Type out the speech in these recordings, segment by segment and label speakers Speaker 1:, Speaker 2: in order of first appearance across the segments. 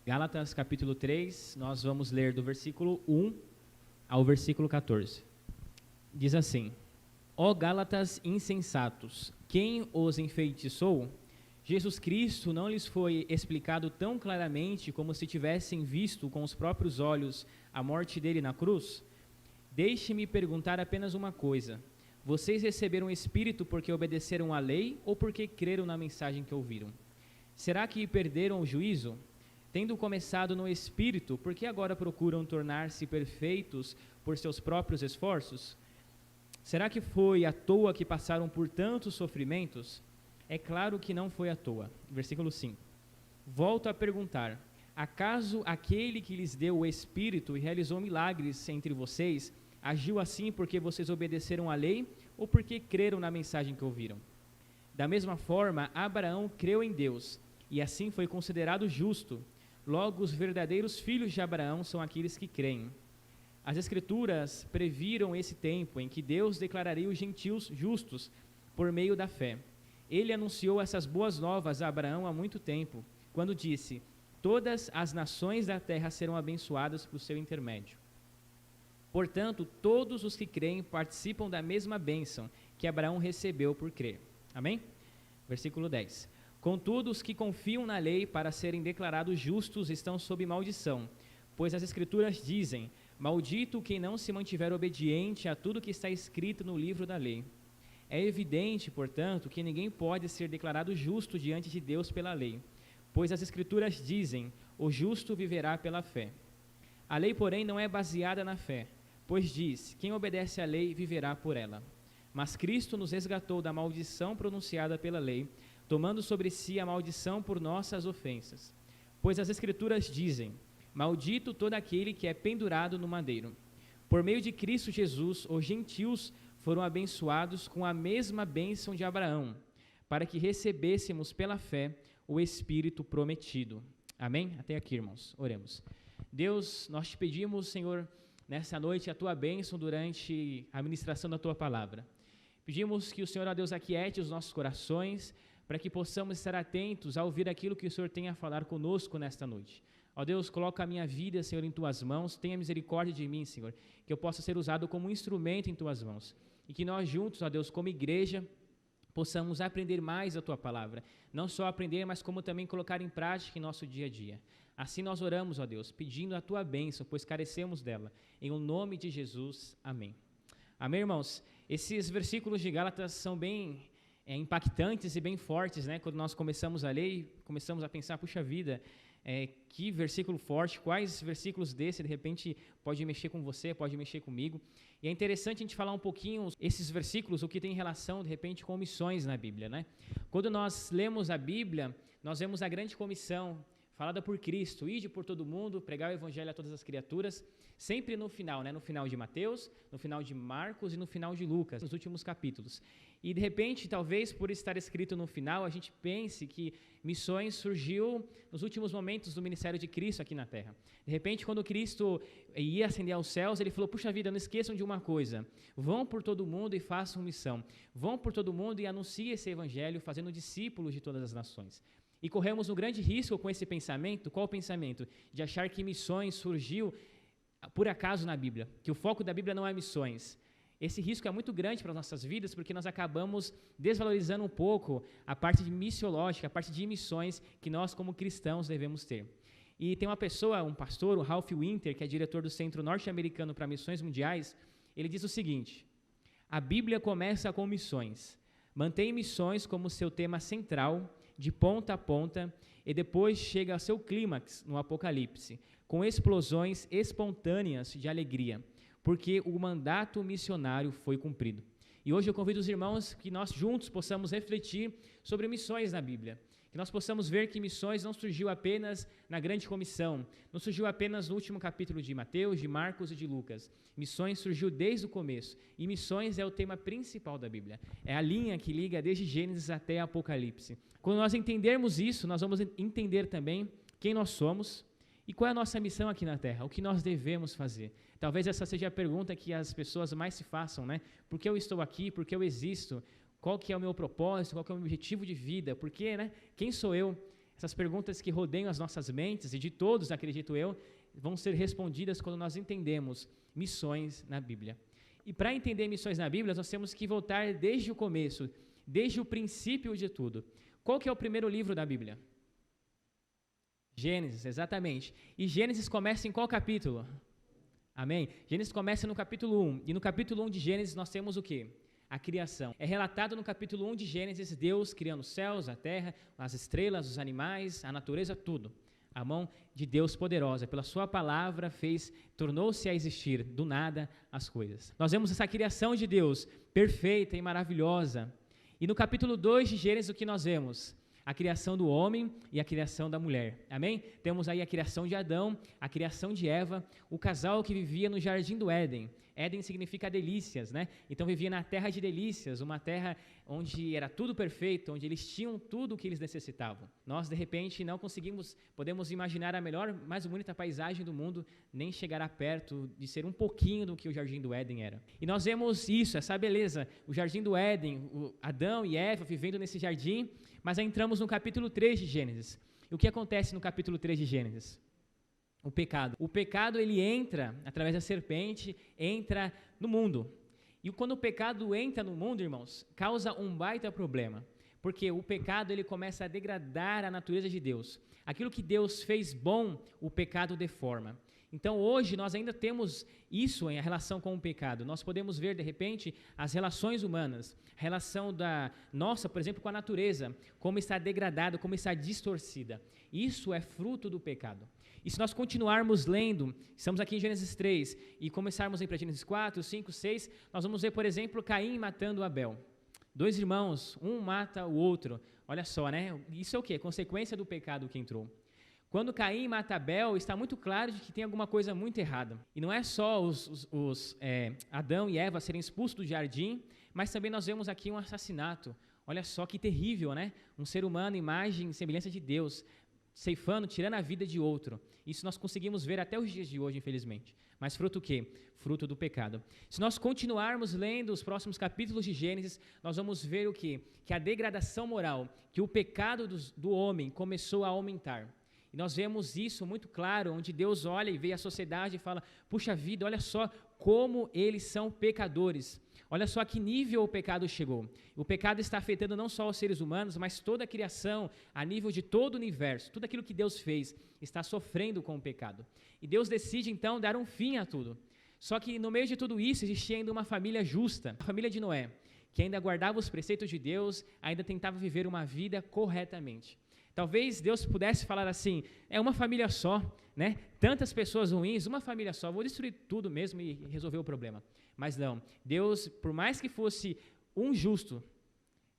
Speaker 1: Gálatas capítulo 3, nós vamos ler do versículo 1 ao versículo 14. Diz assim: Ó Gálatas insensatos, quem os enfeitiçou? Jesus Cristo não lhes foi explicado tão claramente como se tivessem visto com os próprios olhos a morte dele na cruz? Deixe-me perguntar apenas uma coisa: vocês receberam o Espírito porque obedeceram à lei ou porque creram na mensagem que ouviram? Será que perderam o juízo? Tendo começado no Espírito, por que agora procuram tornar-se perfeitos por seus próprios esforços? Será que foi à toa que passaram por tantos sofrimentos? É claro que não foi à toa. Versículo 5. Volto a perguntar: acaso aquele que lhes deu o Espírito e realizou milagres entre vocês, agiu assim porque vocês obedeceram à lei ou porque creram na mensagem que ouviram? Da mesma forma, Abraão creu em Deus e assim foi considerado justo. Logo, os verdadeiros filhos de Abraão são aqueles que creem. As Escrituras previram esse tempo em que Deus declararia os gentios justos por meio da fé. Ele anunciou essas boas novas a Abraão há muito tempo, quando disse: todas as nações da terra serão abençoadas por seu intermédio. Portanto, todos os que creem participam da mesma bênção que Abraão recebeu por crer. Amém? Versículo 10. Contudo, os que confiam na lei para serem declarados justos estão sob maldição, pois as Escrituras dizem: maldito quem não se mantiver obediente a tudo que está escrito no livro da lei. É evidente, portanto, que ninguém pode ser declarado justo diante de Deus pela lei, pois as Escrituras dizem: o justo viverá pela fé. A lei, porém, não é baseada na fé, pois diz: quem obedece à lei viverá por ela. Mas Cristo nos resgatou da maldição pronunciada pela lei, tomando sobre si a maldição por nossas ofensas. Pois as Escrituras dizem: maldito todo aquele que é pendurado no madeiro. Por meio de Cristo Jesus, os gentios foram abençoados com a mesma bênção de Abraão, para que recebêssemos pela fé o Espírito prometido. Amém? Até aqui, irmãos. Oremos. Deus, nós te pedimos, Senhor, nessa noite a tua bênção durante a ministração da tua palavra. Pedimos que o Senhor, ó Deus, aquiete os nossos corações, para que possamos estar atentos a ouvir aquilo que o Senhor tem a falar conosco nesta noite. Ó Deus, coloca a minha vida, Senhor, em tuas mãos, tenha misericórdia de mim, Senhor, que eu possa ser usado como um instrumento em tuas mãos, e que nós juntos, ó Deus, como igreja, possamos aprender mais a tua palavra, não só aprender, mas como também colocar em prática em nosso dia a dia. Assim nós oramos, ó Deus, pedindo a tua bênção, pois carecemos dela, em o nome de Jesus, amém. Amém, irmãos? Esses versículos de Gálatas são bem impactantes e bem fortes, né? Quando nós começamos a ler e começamos a pensar, puxa vida, que versículo forte, quais versículos desse, de repente, pode mexer com você, pode mexer comigo. E é interessante a gente falar um pouquinho, esses versículos, o que tem relação, de repente, com missões na Bíblia, né? Quando nós lemos a Bíblia, nós vemos a grande comissão, falada por Cristo: ide por todo mundo, pregar o evangelho a todas as criaturas, sempre no final, né? No final de Mateus, no final de Marcos e no final de Lucas, nos últimos capítulos. E de repente, talvez por estar escrito no final, a gente pense que missões surgiu nos últimos momentos do ministério de Cristo aqui na Terra. De repente, quando Cristo ia ascender aos céus, ele falou: puxa vida, não esqueçam de uma coisa, vão por todo mundo e façam missão, vão por todo mundo e anunciem esse evangelho, fazendo discípulos de todas as nações. E corremos um grande risco com esse pensamento. Qual o pensamento? De achar que missões surgiu por acaso na Bíblia, que o foco da Bíblia não é missões. Esse risco é muito grande para as nossas vidas, porque nós acabamos desvalorizando um pouco a parte missiológica, a parte de missões que nós, como cristãos, devemos ter. E tem uma pessoa, um pastor, o Ralph Winter, que é diretor do Centro Norte-Americano para Missões Mundiais, ele diz o seguinte: a Bíblia começa com missões, mantém missões como seu tema central, de ponta a ponta, e depois chega ao seu clímax no Apocalipse, com explosões espontâneas de alegria, porque o mandato missionário foi cumprido. E hoje eu convido os irmãos que nós juntos possamos refletir sobre missões na Bíblia, que nós possamos ver que missões não surgiu apenas na grande comissão, não surgiu apenas no último capítulo de Mateus, de Marcos e de Lucas. Missões surgiu desde o começo, e missões é o tema principal da Bíblia. É a linha que liga desde Gênesis até Apocalipse. Quando nós entendermos isso, nós vamos entender também quem nós somos e qual é a nossa missão aqui na Terra, o que nós devemos fazer. Talvez essa seja a pergunta que as pessoas mais se façam, né? Por que eu estou aqui? Por que eu existo? Qual que é o meu propósito? Qual que é o meu objetivo de vida? Por quê, né? Quem sou eu? Essas perguntas que rodeiam as nossas mentes, e de todos, acredito eu, vão ser respondidas quando nós entendemos missões na Bíblia. E para entender missões na Bíblia, nós temos que voltar desde o começo, desde o princípio de tudo. Qual que é o primeiro livro da Bíblia? Gênesis, exatamente. E Gênesis começa em qual capítulo? Amém? Gênesis começa no capítulo 1. E no capítulo 1 de Gênesis nós temos o quê? A criação. É relatado no capítulo 1 de Gênesis, Deus criando os céus, a terra, as estrelas, os animais, a natureza, tudo. A mão de Deus poderosa, pela sua palavra, tornou-se a existir do nada as coisas. Nós vemos essa criação de Deus, perfeita e maravilhosa. E no capítulo 2 de Gênesis, o que nós vemos? A criação do homem e a criação da mulher. Amém? Temos aí a criação de Adão, a criação de Eva, o casal que vivia no jardim do Éden. Éden significa delícias, né? Então vivia na terra de delícias, uma terra onde era tudo perfeito, onde eles tinham tudo o que eles necessitavam. Nós, de repente, não podemos imaginar a melhor, mais bonita paisagem do mundo, nem chegará perto de ser um pouquinho do que o jardim do Éden era. E nós vemos isso, essa beleza, o jardim do Éden, Adão e Eva vivendo nesse jardim, mas aí entramos no capítulo 3 de Gênesis. E o que acontece no capítulo 3 de Gênesis? O pecado. O pecado, ele entra, através da serpente, entra no mundo. E quando o pecado entra no mundo, irmãos, causa um baita problema. Porque o pecado, ele começa a degradar a natureza de Deus. Aquilo que Deus fez bom, o pecado deforma. Então, hoje, nós ainda temos isso em relação com o pecado. Nós podemos ver, de repente, as relações humanas, a relação da nossa, por exemplo, com a natureza, como está degradada, como está distorcida. Isso é fruto do pecado. E se nós continuarmos lendo, estamos aqui em Gênesis 3, e começarmos aí para Gênesis 4, 5, 6, nós vamos ver, por exemplo, Caim matando Abel. 2 irmãos, um mata o outro. Olha só, né? Isso é o quê? Consequência do pecado que entrou. Quando Caim mata Abel, está muito claro de que tem alguma coisa muito errada. E não é só Adão e Eva serem expulsos do jardim, mas também nós vemos aqui um assassinato. Olha só que terrível, né? Um ser humano, imagem e semelhança de Deus, ceifando, tirando a vida de outro. Isso nós conseguimos ver até os dias de hoje, infelizmente. Mas fruto o quê? Fruto do pecado. Se nós continuarmos lendo os próximos capítulos de Gênesis, nós vamos ver o quê? Que a degradação moral, que o pecado do homem começou a aumentar. E nós vemos isso muito claro, onde Deus olha e vê a sociedade e fala, puxa vida, olha só como eles são pecadores. Olha só a que nível o pecado chegou. O pecado está afetando não só os seres humanos, mas toda a criação, a nível de todo o universo. Tudo aquilo que Deus fez está sofrendo com o pecado. E Deus decide, então, dar um fim a tudo. Só que no meio de tudo isso, existia ainda uma família justa, a família de Noé, que ainda guardava os preceitos de Deus, ainda tentava viver uma vida corretamente. Talvez Deus pudesse falar assim, é uma família só, né? Tantas pessoas ruins, uma família só, vou destruir tudo mesmo e resolver o problema. Mas não, Deus, por mais que fosse um justo,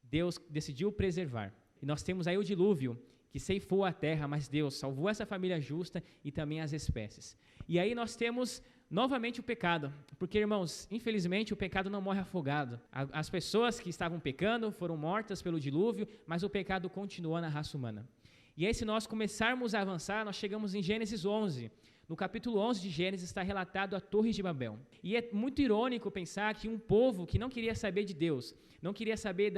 Speaker 1: Deus decidiu preservar. E nós temos aí o dilúvio, que ceifou a terra, mas Deus salvou essa família justa e também as espécies. E aí nós temos novamente o pecado, porque, irmãos, infelizmente o pecado não morre afogado. As pessoas que estavam pecando foram mortas pelo dilúvio, mas o pecado continuou na raça humana. E aí, se nós começarmos a avançar, nós chegamos em Gênesis 11. No capítulo 11 de Gênesis está relatado a Torre de Babel. E é muito irônico pensar que um povo que não queria saber de Deus, não queria saber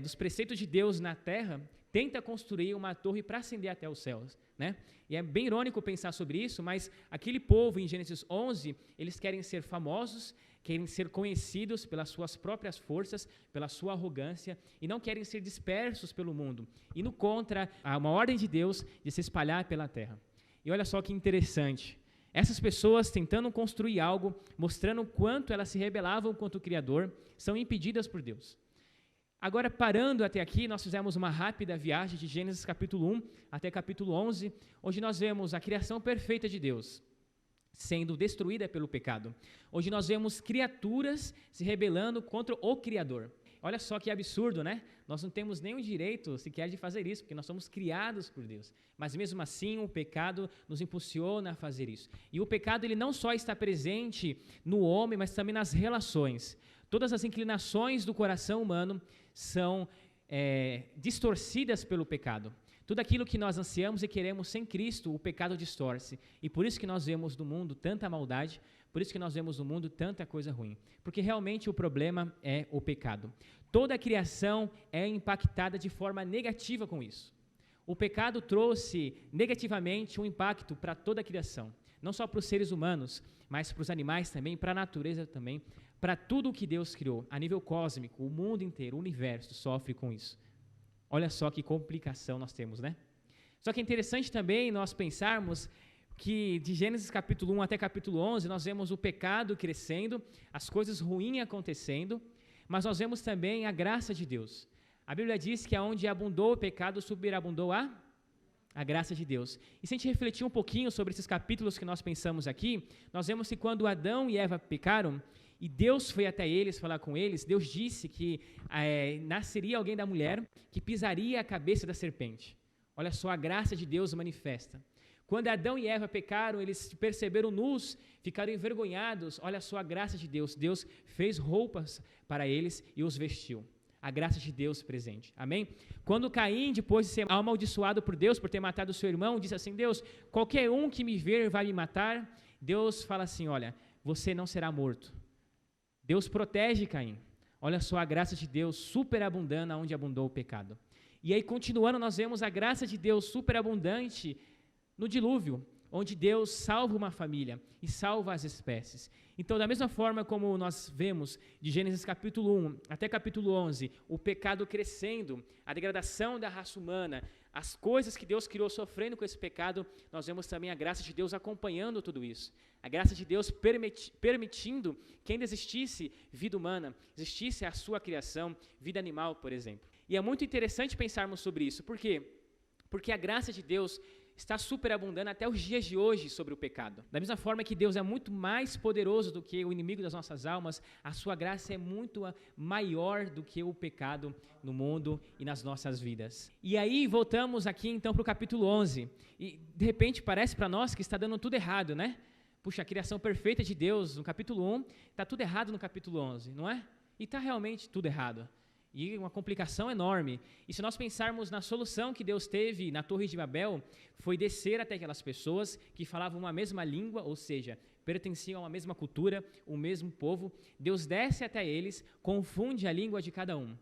Speaker 1: dos preceitos de Deus na terra, tenta construir uma torre para ascender até os céus, né? E é bem irônico pensar sobre isso, mas aquele povo em Gênesis 11, eles querem ser famosos, querem ser conhecidos pelas suas próprias forças, pela sua arrogância, e não querem ser dispersos pelo mundo, indo contra uma ordem de Deus de se espalhar pela terra. E olha só que interessante, essas pessoas tentando construir algo, mostrando o quanto elas se rebelavam contra o Criador, são impedidas por Deus. Agora, parando até aqui, nós fizemos uma rápida viagem de Gênesis capítulo 1 até capítulo 11, onde nós vemos a criação perfeita de Deus sendo destruída pelo pecado. Onde nós vemos criaturas se rebelando contra o Criador. Olha só que absurdo, né? Nós não temos nenhum direito sequer de fazer isso, porque nós somos criados por Deus. Mas mesmo assim, o pecado nos impulsiona a fazer isso. E o pecado, ele não só está presente no homem, mas também nas relações. Todas as inclinações do coração humano são distorcidas pelo pecado. Tudo aquilo que nós ansiamos e queremos sem Cristo, o pecado distorce. E por isso que nós vemos no mundo tanta maldade, por isso que nós vemos no mundo tanta coisa ruim. Porque realmente o problema é o pecado. Toda a criação é impactada de forma negativa com isso. O pecado trouxe negativamente um impacto para toda a criação, não só para os seres humanos, mas para os animais também, para a natureza também, para tudo o que Deus criou, a nível cósmico, o mundo inteiro, o universo sofre com isso. Olha só que complicação nós temos, né? Só que é interessante também nós pensarmos que de Gênesis capítulo 1 até capítulo 11, nós vemos o pecado crescendo, as coisas ruins acontecendo, mas nós vemos também a graça de Deus. A Bíblia diz que aonde abundou o pecado, superabundou a graça de Deus. E se a gente refletir um pouquinho sobre esses capítulos que nós pensamos aqui, nós vemos que quando Adão e Eva pecaram, e Deus foi até eles falar com eles, Deus disse que nasceria alguém da mulher que pisaria a cabeça da serpente. Olha só a graça de Deus manifesta. Quando Adão e Eva pecaram, eles se perceberam nus, ficaram envergonhados. Olha só a graça de Deus. Deus fez roupas para eles e os vestiu. A graça de Deus presente. Amém? Quando Caim, depois de ser amaldiçoado por Deus, por ter matado o seu irmão, disse assim, Deus, qualquer um que me ver vai me matar. Deus fala assim, olha, você não será morto. Deus protege Caim. Olha só a graça de Deus superabundando onde abundou o pecado. E aí, continuando, nós vemos a graça de Deus superabundante no dilúvio, onde Deus salva uma família e salva as espécies. Então, da mesma forma como nós vemos de Gênesis capítulo 1 até capítulo 11, o pecado crescendo, a degradação da raça humana, as coisas que Deus criou sofrendo com esse pecado, nós vemos também a graça de Deus acompanhando tudo isso. A graça de Deus permitindo que ainda existisse vida humana, existisse a sua criação, vida animal, por exemplo. E é muito interessante pensarmos sobre isso. Por quê? Porque a graça de Deus está superabundando até os dias de hoje sobre o pecado. Da mesma forma que Deus é muito mais poderoso do que o inimigo das nossas almas, a sua graça é muito maior do que o pecado no mundo e nas nossas vidas. E aí voltamos aqui então para o capítulo 11. E de repente parece para nós que está dando tudo errado, né? Puxa, a criação perfeita de Deus no capítulo 1, está tudo errado no capítulo 11, não é? E está realmente tudo errado. E uma complicação enorme. E se nós pensarmos na solução que Deus teve na Torre de Babel, foi descer até aquelas pessoas que falavam uma mesma língua, ou seja, pertenciam a uma mesma cultura, o mesmo povo. Deus desce até eles, confunde a língua de cada um.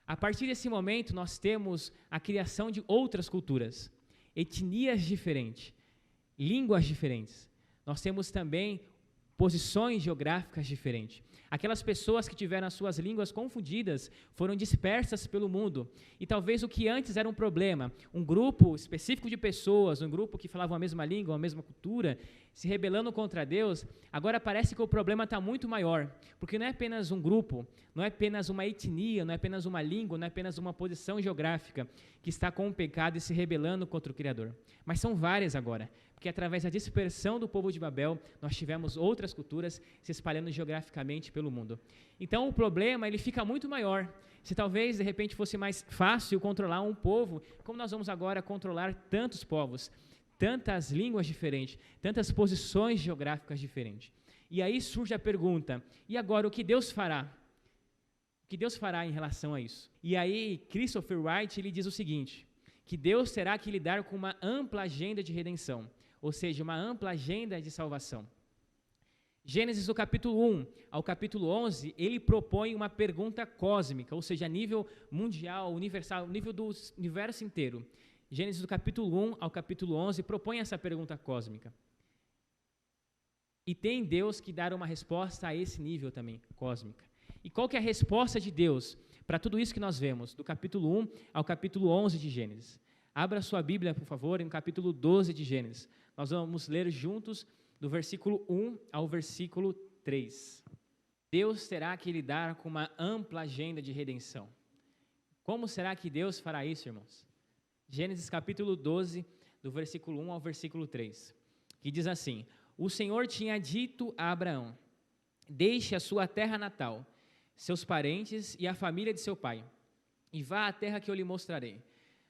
Speaker 1: A partir desse momento, nós temos a criação de outras culturas, etnias diferentes, línguas diferentes. Nós temos também posições geográficas diferentes. Aquelas pessoas que tiveram as suas línguas confundidas foram dispersas pelo mundo. E talvez o que antes era um problema, um grupo específico de pessoas, um grupo que falavam a mesma língua, a mesma cultura, se rebelando contra Deus, agora parece que o problema está muito maior. Porque não é apenas um grupo, não é apenas uma etnia, não é apenas uma língua, não é apenas uma posição geográfica que está com o pecado e se rebelando contra o Criador. Mas são várias agora. Porque através da dispersão do povo de Babel, nós tivemos outras culturas se espalhando geograficamente pelo mundo. Então, o problema ele fica muito maior. Se talvez, de repente, fosse mais fácil controlar um povo, como nós vamos agora controlar tantos povos, tantas línguas diferentes, tantas posições geográficas diferentes. E aí surge a pergunta, e agora o que Deus fará? O que Deus fará em relação a isso? E aí, Christopher Wright ele diz o seguinte, que Deus terá que lidar com uma ampla agenda de redenção, ou seja, uma ampla agenda de salvação. Gênesis, do capítulo 1 ao capítulo 11, ele propõe uma pergunta cósmica, ou seja, a nível mundial, universal, nível do universo inteiro. Gênesis, do capítulo 1 ao capítulo 11, propõe essa pergunta cósmica. E tem Deus que dar uma resposta a esse nível também, cósmica. E qual que é a resposta de Deus para tudo isso que nós vemos, do capítulo 1 ao capítulo 11 de Gênesis? Abra sua Bíblia, por favor, no capítulo 12 de Gênesis. Nós vamos ler juntos do versículo 1 ao versículo 3. Deus terá que lidar com uma ampla agenda de redenção. Como será que Deus fará isso, irmãos? Gênesis capítulo 12, do versículo 1 ao versículo 3, que diz assim, o Senhor tinha dito a Abraão, deixe a sua terra natal, seus parentes e a família de seu pai, e vá à terra que eu lhe mostrarei.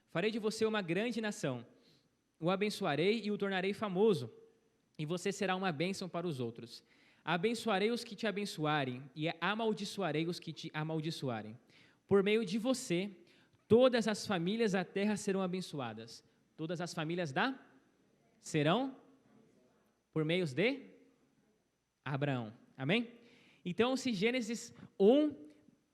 Speaker 1: Farei de você uma grande nação, o abençoarei e o tornarei famoso, e você será uma bênção para os outros. Abençoarei os que te abençoarem, e amaldiçoarei os que te amaldiçoarem. Por meio de você, todas as famílias da terra serão abençoadas. Todas as famílias serão por meios de Abraão. Amém? Então, se Gênesis 1,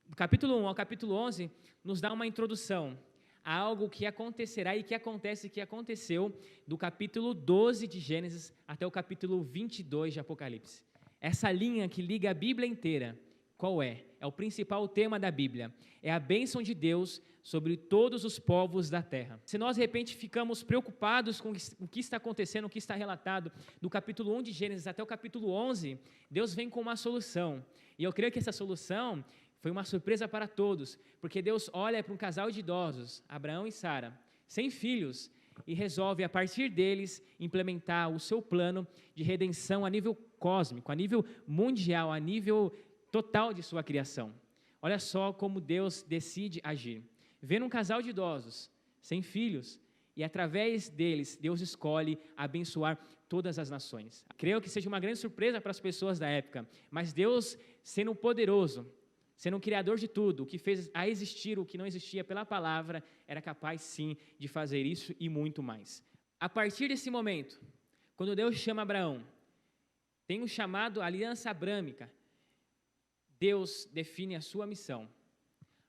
Speaker 1: do capítulo 1 ao capítulo 11, nos dá uma introdução a algo que acontecerá e que acontece, que aconteceu do capítulo 12 de Gênesis até o capítulo 22 de Apocalipse. Essa linha que liga a Bíblia inteira, qual é? É o principal tema da Bíblia. É a bênção de Deus sobre todos os povos da terra. Se nós, de repente, ficamos preocupados com o que está acontecendo, o que está relatado do capítulo 1 de Gênesis até o capítulo 11, Deus vem com uma solução. E eu creio que essa solução foi uma surpresa para todos, porque Deus olha para um casal de idosos, Abraão e Sara, sem filhos, e resolve, a partir deles, implementar o seu plano de redenção a nível cósmico, a nível mundial, a nível total de sua criação. Olha só como Deus decide agir. Vendo um casal de idosos, sem filhos, e através deles, Deus escolhe abençoar todas as nações. Creio que seja uma grande surpresa para as pessoas da época, mas Deus, sendo poderoso, sendo o criador de tudo, o que fez a existir o que não existia pela palavra, era capaz sim de fazer isso e muito mais. A partir desse momento, quando Deus chama Abraão, tem um chamado aliança abrâmica, Deus define a sua missão.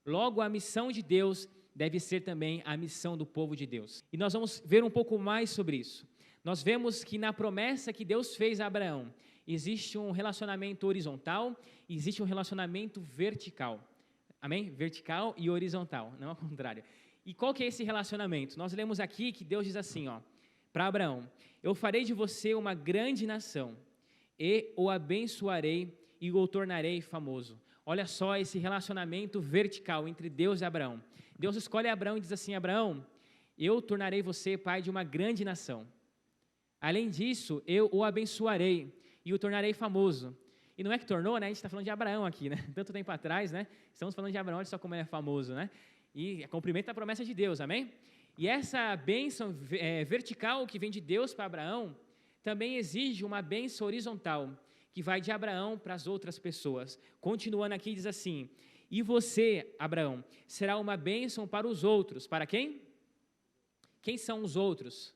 Speaker 1: Logo, a missão de Deus deve ser também a missão do povo de Deus. E nós vamos ver um pouco mais sobre isso. Nós vemos que na promessa que Deus fez a Abraão, existe um relacionamento horizontal e existe um relacionamento vertical. Amém? Vertical e horizontal, não ao contrário. E qual que é esse relacionamento? Nós lemos aqui que Deus diz assim, para Abraão: eu farei de você uma grande nação e o abençoarei e o tornarei famoso. Olha só esse relacionamento vertical entre Deus e Abraão. Deus escolhe Abraão e diz assim: Abraão, eu tornarei você pai de uma grande nação. Além disso, eu o abençoarei e o tornarei famoso. E não é que tornou, né? A gente está falando de Abraão aqui, né? Tanto tempo atrás, né? Estamos falando de Abraão, olha só como ele é famoso, né? E é cumprimento da promessa de Deus, amém? E essa bênção vertical que vem de Deus para Abraão também exige uma bênção horizontal, que vai de Abraão para as outras pessoas. Continuando aqui, diz assim: e você, Abraão, será uma bênção para os outros. Para quem? Quem são os outros?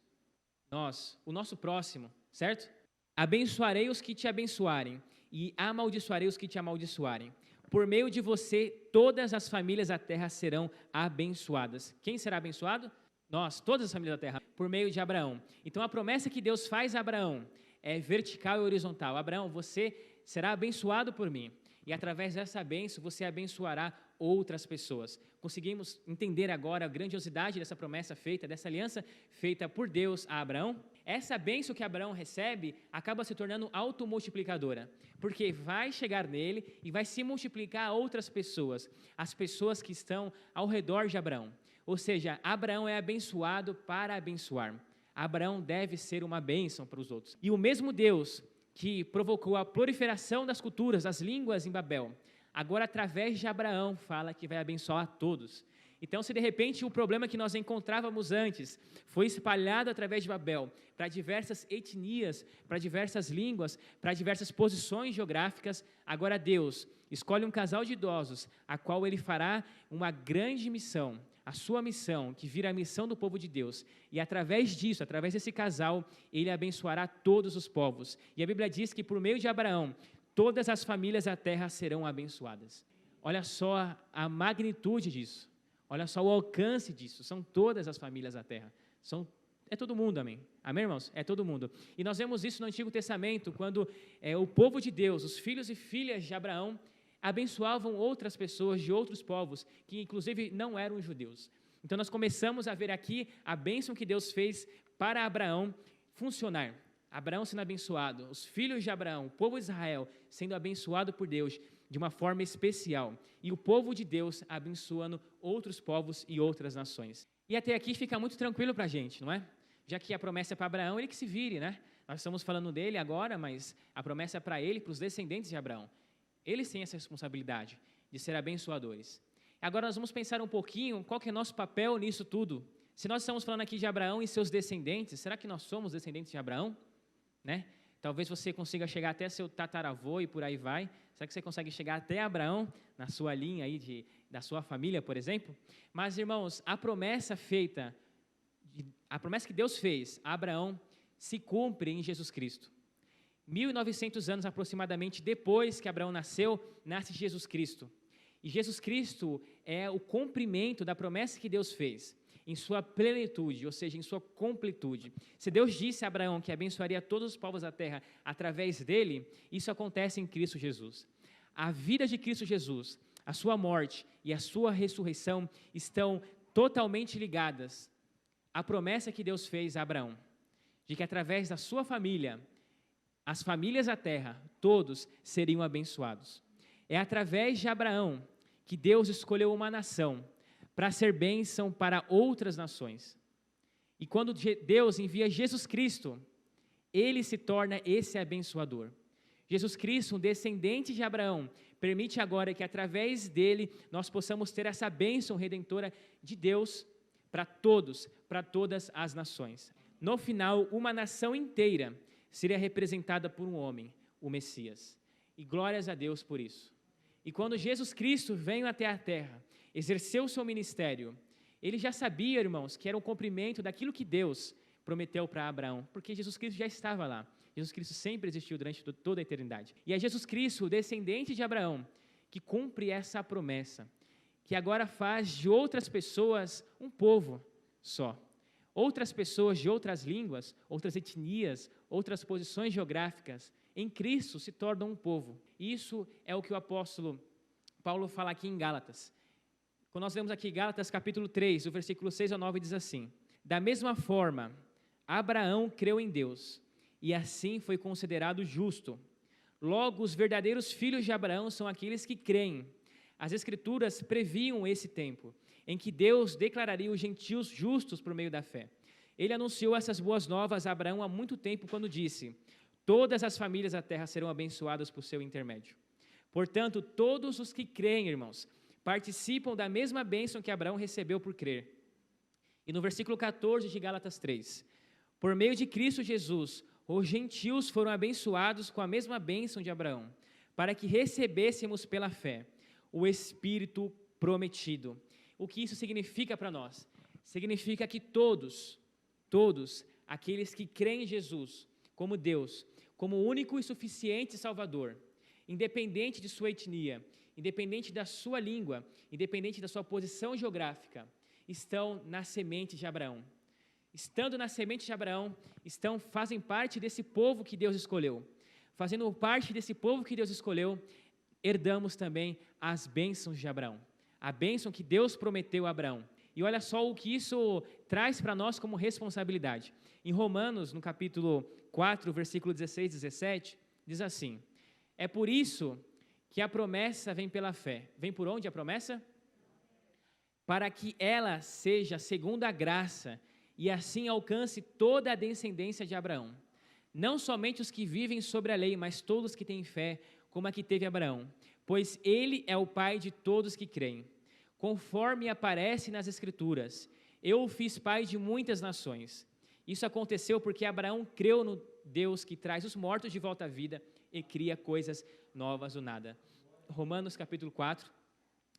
Speaker 1: Nós, o nosso próximo, certo? Abençoarei os que te abençoarem e amaldiçoarei os que te amaldiçoarem. Por meio de você, todas as famílias da terra serão abençoadas. Quem será abençoado? Nós, todas as famílias da terra, por meio de Abraão. Então, a promessa que Deus faz a Abraão é vertical e horizontal. Abraão, você será abençoado por mim. E através dessa bênção, você abençoará outras pessoas. Conseguimos entender agora a grandiosidade dessa promessa feita, dessa aliança feita por Deus a Abraão? Essa bênção que Abraão recebe acaba se tornando automultiplicadora, porque vai chegar nele e vai se multiplicar a outras pessoas, as pessoas que estão ao redor de Abraão. Ou seja, Abraão é abençoado para abençoar. Abraão deve ser uma bênção para os outros. E o mesmo Deus que provocou a proliferação das culturas, das línguas em Babel, agora através de Abraão fala que vai abençoar a todos. Então, se de repente o problema que nós encontrávamos antes foi espalhado através de Babel para diversas etnias, para diversas línguas, para diversas posições geográficas, agora Deus escolhe um casal de idosos, a qual ele fará uma grande missão, a sua missão, que vira a missão do povo de Deus. E através disso, através desse casal, ele abençoará todos os povos. E a Bíblia diz que por meio de Abraão, todas as famílias da terra serão abençoadas. Olha só a magnitude disso. Olha só o alcance disso. São todas as famílias da terra. É todo mundo, amém? Amém, irmãos? É todo mundo. E nós vemos isso no Antigo Testamento, quando o povo de Deus, os filhos e filhas de Abraão, abençoavam outras pessoas de outros povos, que inclusive não eram judeus. Então nós começamos a ver aqui a bênção que Deus fez para Abraão funcionar. Abraão sendo abençoado, os filhos de Abraão, o povo de Israel sendo abençoado por Deus de uma forma especial. E o povo de Deus abençoando outros povos e outras nações. E até aqui fica muito tranquilo para a gente, não é? Já que a promessa é para Abraão, ele que se vire, né? Nós estamos falando dele agora, mas a promessa é para ele, para os descendentes de Abraão. Eles têm essa responsabilidade de ser abençoadores. Agora nós vamos pensar um pouquinho qual que é nosso papel nisso tudo. Se nós estamos falando aqui de Abraão e seus descendentes, será que nós somos descendentes de Abraão? Né? Talvez você consiga chegar até seu tataravô e por aí vai. Será que você consegue chegar até Abraão, na sua linha aí da sua família, por exemplo? Mas, irmãos, a promessa que Deus fez a Abraão se cumpre em Jesus Cristo. 1900 anos aproximadamente depois que Abraão nasceu, nasce Jesus Cristo. E Jesus Cristo é o cumprimento da promessa que Deus fez. em sua plenitude, ou seja, em sua completude. Se Deus disse a Abraão que abençoaria todos os povos da terra através dele, isso acontece em Cristo Jesus. A vida de Cristo Jesus, a sua morte e a sua ressurreição estão totalmente ligadas à promessa que Deus fez a Abraão, de que através da sua família, as famílias da terra, todos seriam abençoados. É através de Abraão que Deus escolheu uma nação para ser bênção para outras nações. E quando Deus envia Jesus Cristo, ele se torna esse abençoador. Jesus Cristo, um descendente de Abraão, permite agora que através dele nós possamos ter essa bênção redentora de Deus para todos, para todas as nações. No final, uma nação inteira seria representada por um homem, o Messias. E glórias a Deus por isso. E quando Jesus Cristo veio até a terra, exerceu o seu ministério, ele já sabia, irmãos, que era um cumprimento daquilo que Deus prometeu para Abraão, porque Jesus Cristo já estava lá. Jesus Cristo sempre existiu durante toda a eternidade. E é Jesus Cristo, o descendente de Abraão, que cumpre essa promessa, que agora faz de outras pessoas um povo só. Outras pessoas de outras línguas, outras etnias, outras posições geográficas, em Cristo se tornam um povo. Isso é o que o apóstolo Paulo fala aqui em Gálatas. Quando nós lemos aqui Gálatas capítulo 3, o versículo 6 ao 9 diz assim: da mesma forma, Abraão creu em Deus, e assim foi considerado justo. Logo, os verdadeiros filhos de Abraão são aqueles que creem. As Escrituras previam esse tempo, em que Deus declararia os gentios justos por meio da fé. Ele anunciou essas boas novas a Abraão há muito tempo, quando disse: todas as famílias da terra serão abençoadas por seu intermédio. Portanto, todos os que creem, irmãos, participam da mesma bênção que Abraão recebeu por crer. E no versículo 14 de Gálatas 3, por meio de Cristo Jesus, os gentios foram abençoados com a mesma bênção de Abraão, para que recebêssemos pela fé o Espírito prometido. O que isso significa para nós? Significa que todos aqueles que creem em Jesus como Deus, como único e suficiente Salvador, independente de sua etnia, independente da sua língua, independente da sua posição geográfica, estão na semente de Abraão. Estando na semente de Abraão, fazem parte desse povo que Deus escolheu. Fazendo parte desse povo que Deus escolheu, herdamos também as bênçãos de Abraão. A bênção que Deus prometeu a Abraão. E olha só o que isso traz para nós como responsabilidade. Em Romanos, no capítulo 4, versículo 16 e 17, diz assim: é por isso que a promessa vem pela fé. Vem por onde a promessa? Para que ela seja segundo a graça, e assim alcance toda a descendência de Abraão. Não somente os que vivem sobre a lei, mas todos que têm fé, como a que teve Abraão. Pois ele é o pai de todos que creem. Conforme aparece nas Escrituras, eu o fiz pai de muitas nações. Isso aconteceu porque Abraão creu no Deus que traz os mortos de volta à vida e cria coisas novas do nada. Romanos capítulo 4,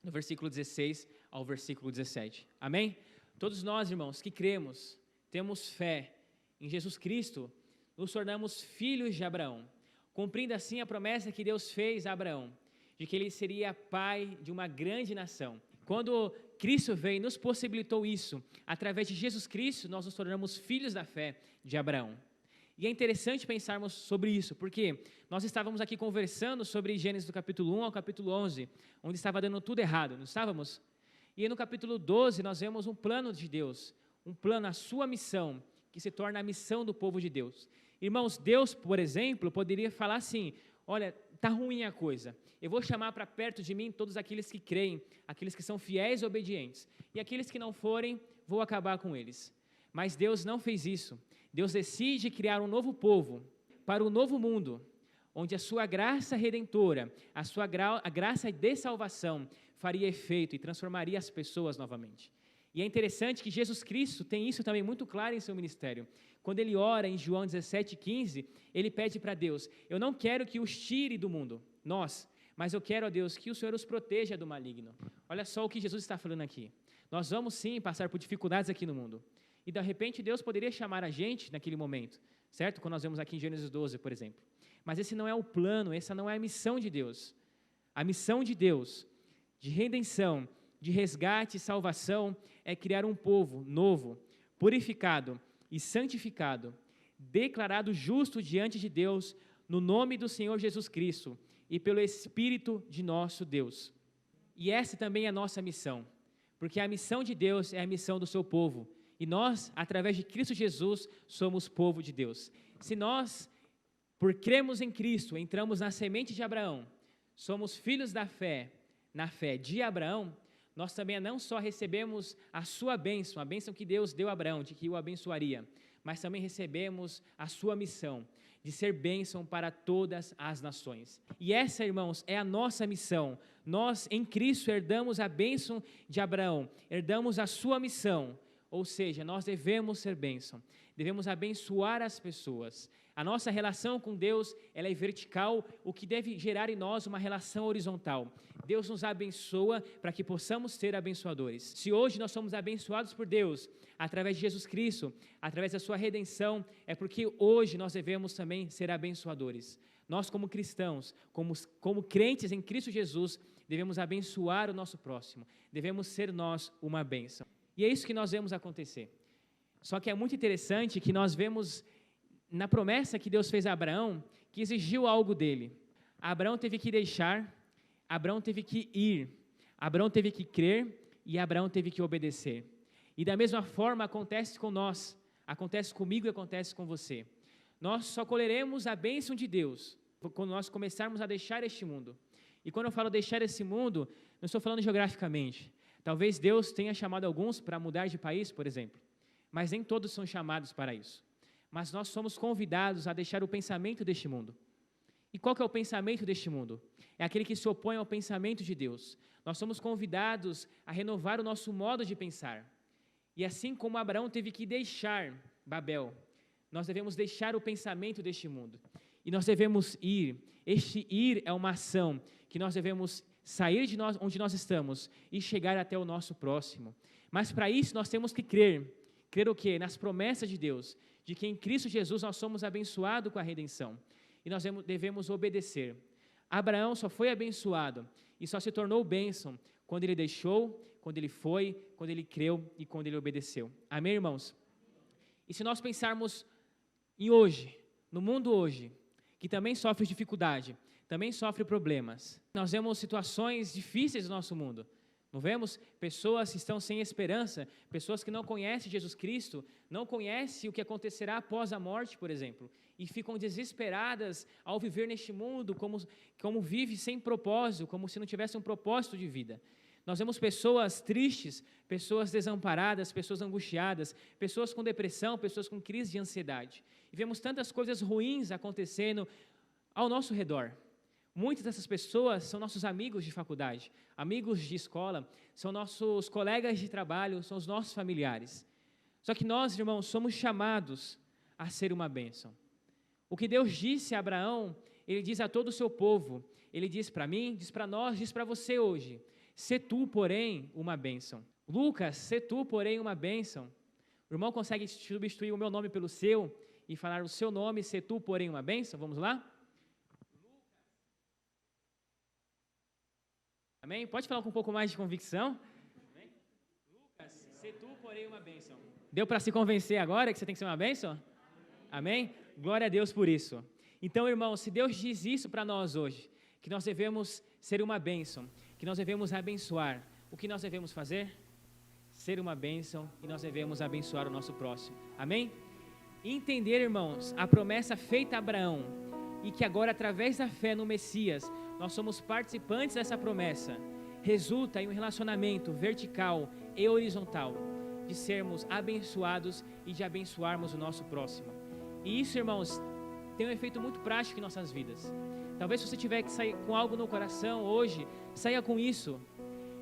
Speaker 1: no versículo 16 ao versículo 17. Amém? Todos nós, irmãos, que cremos, temos fé em Jesus Cristo, nos tornamos filhos de Abraão, cumprindo assim a promessa que Deus fez a Abraão, de que ele seria pai de uma grande nação. Quando Cristo veio e nos possibilitou isso, através de Jesus Cristo, nós nos tornamos filhos da fé de Abraão. E é interessante pensarmos sobre isso, porque nós estávamos aqui conversando sobre Gênesis do capítulo 1 ao capítulo 11, onde estava dando tudo errado, não estávamos? E no capítulo 12 nós vemos um plano de Deus, um plano, a sua missão, que se torna a missão do povo de Deus. Irmãos, Deus, por exemplo, poderia falar assim: olha, está ruim a coisa, eu vou chamar para perto de mim todos aqueles que creem, aqueles que são fiéis e obedientes, e aqueles que não forem, vou acabar com eles. Mas Deus não fez isso. Deus decide criar um novo povo para um novo mundo, onde a sua graça redentora, a graça de salvação faria efeito e transformaria as pessoas novamente. E é interessante que Jesus Cristo tem isso também muito claro em seu ministério. Quando ele ora em João 17,15, ele pede para Deus: eu não quero que os tire do mundo, mas eu quero, ó Deus, que o Senhor os proteja do maligno. Olha só o que Jesus está falando aqui. Nós vamos sim passar por dificuldades aqui no mundo. E de repente Deus poderia chamar a gente naquele momento, certo? Quando nós vemos aqui em Gênesis 12, por exemplo. Mas esse não é o plano, essa não é a missão de Deus. A missão de Deus, de redenção, de resgate e salvação é criar um povo novo, purificado e santificado, declarado justo diante de Deus, no nome do Senhor Jesus Cristo e pelo Espírito de nosso Deus. E essa também é a nossa missão, porque a missão de Deus é a missão do seu povo, e nós, através de Cristo Jesus, somos povo de Deus. Se nós, por cremos em Cristo, entramos na semente de Abraão, somos filhos da fé, na fé de Abraão, nós também não só recebemos a sua bênção, a bênção que Deus deu a Abraão, de que o abençoaria, mas também recebemos a sua missão, de ser bênção para todas as nações. E essa, irmãos, é a nossa missão. Nós, em Cristo, herdamos a bênção de Abraão, herdamos a sua missão, ou seja, nós devemos ser bênção, devemos abençoar as pessoas. A nossa relação com Deus, ela é vertical, o que deve gerar em nós uma relação horizontal. Deus nos abençoa para que possamos ser abençoadores. Se hoje nós somos abençoados por Deus, através de Jesus Cristo, através da sua redenção, é porque hoje nós devemos também ser abençoadores. Nós, como cristãos, como crentes em Cristo Jesus, devemos abençoar o nosso próximo, devemos ser nós uma bênção. E é isso que nós vemos acontecer. Só que é muito interessante que nós vemos na promessa que Deus fez a Abraão, que exigiu algo dele. Abraão teve que deixar, Abraão teve que ir, Abraão teve que crer e Abraão teve que obedecer. E da mesma forma acontece com nós, acontece comigo e acontece com você. Nós só colheremos a bênção de Deus quando nós começarmos a deixar este mundo. E quando eu falo deixar esse mundo, não estou falando geograficamente. Talvez Deus tenha chamado alguns para mudar de país, por exemplo, mas nem todos são chamados para isso. Mas nós somos convidados a deixar o pensamento deste mundo. E qual que é o pensamento deste mundo? É aquele que se opõe ao pensamento de Deus. Nós somos convidados a renovar o nosso modo de pensar. E assim como Abraão teve que deixar Babel, nós devemos deixar o pensamento deste mundo. E nós devemos ir. Este ir é uma ação que nós devemos sair de nós, onde nós estamos e chegar até o nosso próximo. Mas para isso nós temos que crer. Crer o quê? Nas promessas de Deus, de que em Cristo Jesus nós somos abençoados com a redenção. E nós devemos obedecer. Abraão só foi abençoado e só se tornou bênção quando ele deixou, quando ele foi, quando ele creu e quando ele obedeceu. Amém, irmãos? E se nós pensarmos em hoje, no mundo hoje, que também sofre dificuldade, também sofre problemas. Nós vemos situações difíceis no nosso mundo. Não vemos? Pessoas que estão sem esperança, pessoas que não conhecem Jesus Cristo, não conhecem o que acontecerá após a morte, por exemplo, e ficam desesperadas ao viver neste mundo, como vive sem propósito, como se não tivesse um propósito de vida. Nós vemos pessoas tristes, pessoas desamparadas, pessoas angustiadas, pessoas com depressão, pessoas com crise de ansiedade. E vemos tantas coisas ruins acontecendo ao nosso redor. Muitas dessas pessoas são nossos amigos de faculdade, amigos de escola, são nossos colegas de trabalho, são os nossos familiares. Só que nós, irmãos, somos chamados a ser uma bênção. O que Deus disse a Abraão, Ele diz a todo o seu povo, Ele diz para mim, diz para nós, diz para você hoje, sê tu, porém, uma bênção. Lucas, sê tu, porém, uma bênção. O irmão consegue substituir o meu nome pelo seu e falar o seu nome, sê tu, porém, uma bênção? Vamos lá? Amém? Pode falar com um pouco mais de convicção? Amém? Lucas, sê tu, porém, uma bênção. Deu para se convencer agora que você tem que ser uma bênção? Amém? Glória a Deus por isso. Então, irmão, se Deus diz isso para nós hoje, que nós devemos ser uma bênção, que nós devemos abençoar, o que nós devemos fazer? Ser uma bênção e nós devemos abençoar o nosso próximo. Amém? Entender, irmãos, a promessa feita a Abraão e que agora, através da fé no Messias, nós somos participantes dessa promessa, resulta em um relacionamento vertical e horizontal, de sermos abençoados e de abençoarmos o nosso próximo. E isso, irmãos, tem um efeito muito prático em nossas vidas. Talvez se você tiver que sair com algo no coração hoje, saia com isso,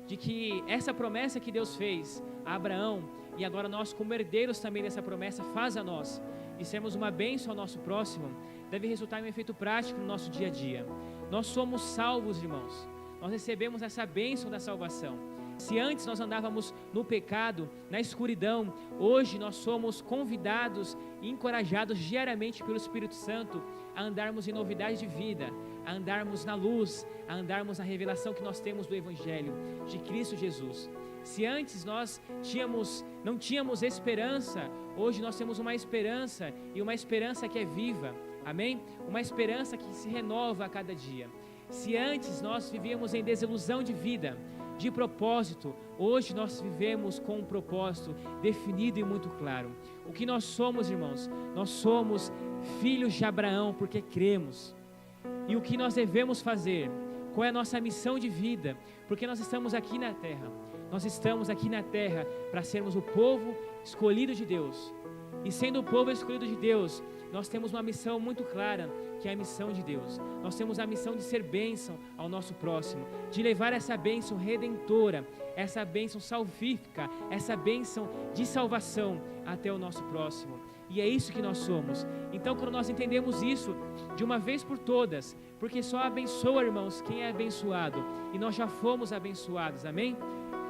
Speaker 1: de que essa promessa que Deus fez a Abraão, e agora nós como herdeiros também dessa promessa, faz a nós, de sermos uma bênção ao nosso próximo, deve resultar em um efeito prático no nosso dia a dia. Nós somos salvos, irmãos. Nós recebemos essa bênção da salvação. Se antes nós andávamos no pecado, na escuridão, hoje nós somos convidados e encorajados diariamente pelo Espírito Santo a andarmos em novidade de vida, a andarmos na luz, a andarmos na revelação que nós temos do Evangelho de Cristo Jesus. Se antes nós não tínhamos esperança, hoje nós temos uma esperança, e uma esperança que é viva, amém? Uma esperança que se renova a cada dia. Se antes nós vivíamos em desilusão de vida, de propósito, hoje nós vivemos com um propósito definido e muito claro. O que nós somos, irmãos? Nós somos filhos de Abraão porque cremos. E o que nós devemos fazer? Qual é a nossa missão de vida? Porque nós estamos aqui na terra. Nós estamos aqui na terra para sermos o povo escolhido de Deus. E sendo o povo escolhido de Deus, nós temos uma missão muito clara, que é a missão de Deus. Nós temos a missão de ser bênção ao nosso próximo, de levar essa bênção redentora, essa bênção salvífica, essa bênção de salvação até o nosso próximo. E é isso que nós somos. Então, quando nós entendemos isso de uma vez por todas, porque só abençoa, irmãos, quem é abençoado, e nós já fomos abençoados, amém?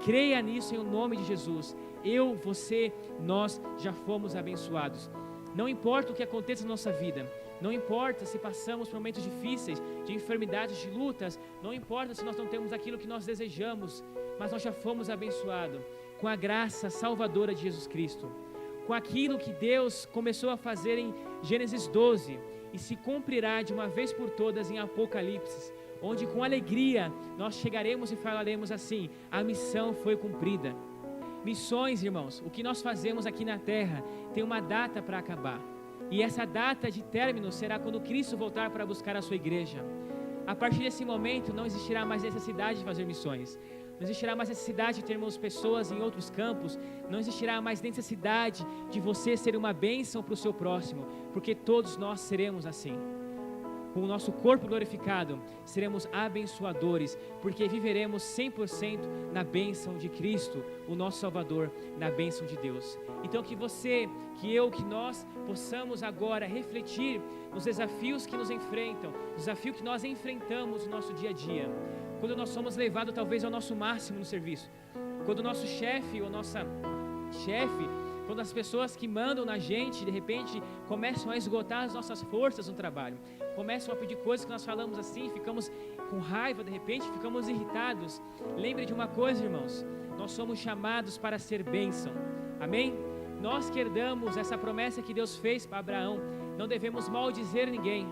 Speaker 1: Creia nisso em nome de Jesus. Eu, você, nós já fomos abençoados. Não importa o que aconteça na nossa vida, não importa se passamos por momentos difíceis, de enfermidades, de lutas, não importa se nós não temos aquilo que nós desejamos, mas nós já fomos abençoados com a graça salvadora de Jesus Cristo, com aquilo que Deus começou a fazer em Gênesis 12 e se cumprirá de uma vez por todas em Apocalipse, onde com alegria nós chegaremos e falaremos assim: a missão foi cumprida. Missões, irmãos, o que nós fazemos aqui na terra tem uma data para acabar, e essa data de término será quando Cristo voltar para buscar a sua igreja. A partir desse momento não existirá mais necessidade de fazer missões, não existirá mais necessidade de termos pessoas em outros campos, não existirá mais necessidade de você ser uma bênção para o seu próximo, porque todos nós seremos assim. Com o nosso corpo glorificado, seremos abençoadores, porque viveremos 100% na bênção de Cristo, o nosso Salvador, na bênção de Deus. Então que você, que eu, que nós possamos agora refletir nos desafios que nos enfrentam, desafio que nós enfrentamos no nosso dia a dia, quando nós somos levados talvez ao nosso máximo no serviço, quando o nosso chefe ou nossa chefe, quando as pessoas que mandam na gente, de repente, começam a esgotar as nossas forças no trabalho, começam a pedir coisas que nós falamos assim, ficamos com raiva, de repente, ficamos irritados. Lembre de uma coisa, irmãos, nós somos chamados para ser bênção, amém? Nós que herdamos essa promessa que Deus fez para Abraão, não devemos maldizer ninguém,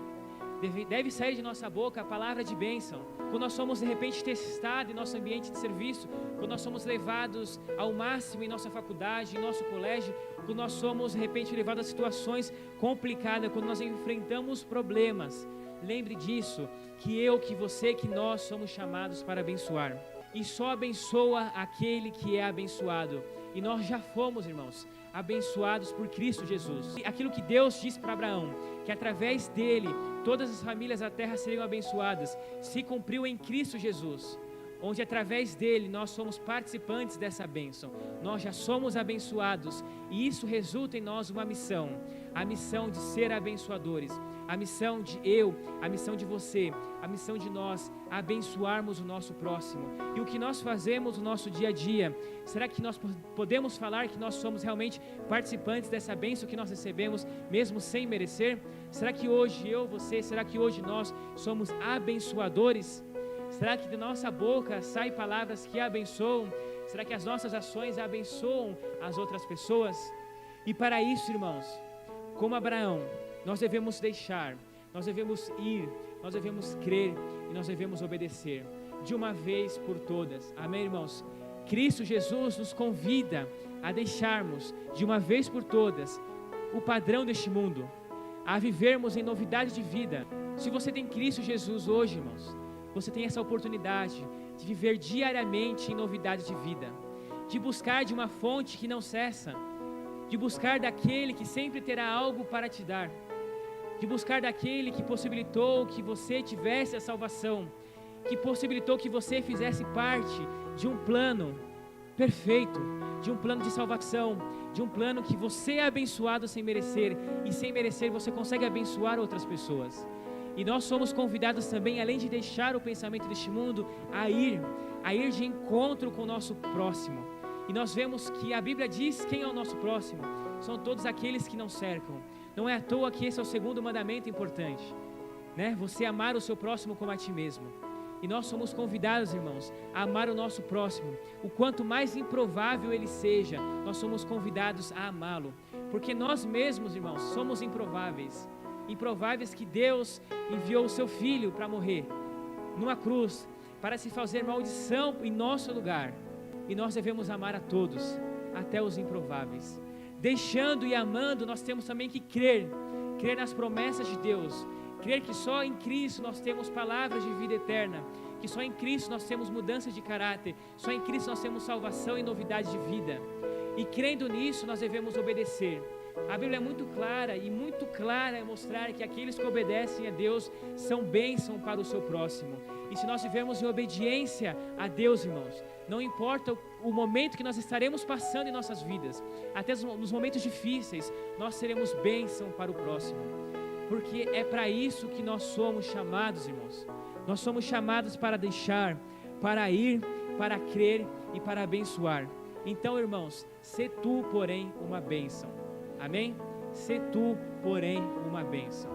Speaker 1: deve sair de nossa boca a palavra de bênção. Quando nós somos de repente testados em nosso ambiente de serviço, quando nós somos levados ao máximo em nossa faculdade, em nosso colégio, quando nós somos de repente levados a situações complicadas, quando nós enfrentamos problemas, lembre disso, que eu, que você, que nós somos chamados para abençoar. E só abençoa aquele que é abençoado. E nós já fomos, irmãos, abençoados por Cristo Jesus. Aquilo que Deus disse para Abraão, que através dele todas as famílias da terra seriam abençoadas, se cumpriu em Cristo Jesus, onde através dele nós somos participantes dessa bênção. Nós já somos abençoados e isso resulta em nós uma missão, a missão de ser abençoadores, a missão de eu, a missão de você, a missão de nós abençoarmos o nosso próximo. E o que nós fazemos no nosso dia a dia, será que nós podemos falar que nós somos realmente participantes dessa bênção que nós recebemos mesmo sem merecer? Será que hoje eu, você, será que hoje nós somos abençoadores? Será que de nossa boca saem palavras que abençoam? Será que as nossas ações abençoam as outras pessoas? E para isso, irmãos, como Abraão, nós devemos deixar, nós devemos ir, nós devemos crer e nós devemos obedecer de uma vez por todas. Amém, irmãos? Cristo Jesus nos convida a deixarmos de uma vez por todas o padrão deste mundo, a vivermos em novidade de vida. Se você tem Cristo Jesus hoje, irmãos, você tem essa oportunidade de viver diariamente em novidade de vida, de buscar de uma fonte que não cessa, de buscar daquele que sempre terá algo para te dar, de buscar daquele que possibilitou que você tivesse a salvação, que possibilitou que você fizesse parte de um plano perfeito, de um plano de salvação, de um plano que você é abençoado sem merecer, e sem merecer você consegue abençoar outras pessoas. E nós somos convidados também, além de deixar o pensamento deste mundo, a ir de encontro com o nosso próximo. E nós vemos que a Bíblia diz quem é o nosso próximo. São todos aqueles que nos cercam. Não é à toa que esse é o segundo mandamento importante, né? Você amar o seu próximo como a ti mesmo. E nós somos convidados, irmãos, a amar o nosso próximo. O quanto mais improvável ele seja, nós somos convidados a amá-lo. Porque nós mesmos, irmãos, somos improváveis. Improváveis que Deus enviou o seu Filho para morrer numa cruz, para se fazer maldição em nosso lugar. E nós devemos amar a todos, até os improváveis. Deixando e amando, nós temos também que crer nas promessas de Deus. Crer que só em Cristo nós temos palavras de vida eterna, que só em Cristo nós temos mudança de caráter, só em Cristo nós temos salvação e novidade de vida. E crendo nisso nós devemos obedecer. A Bíblia é muito clara e muito clara em mostrar que aqueles que obedecem a Deus são bênção para o seu próximo. E se nós vivermos em obediência a Deus, irmãos, não importa o momento que nós estaremos passando em nossas vidas, até nos momentos difíceis, nós seremos bênção para o próximo. Porque é para isso que nós somos chamados, irmãos. Nós somos chamados para deixar, para ir, para crer e para abençoar. Então, irmãos, sê tu, porém, uma bênção. Amém? Sê tu, porém, uma bênção.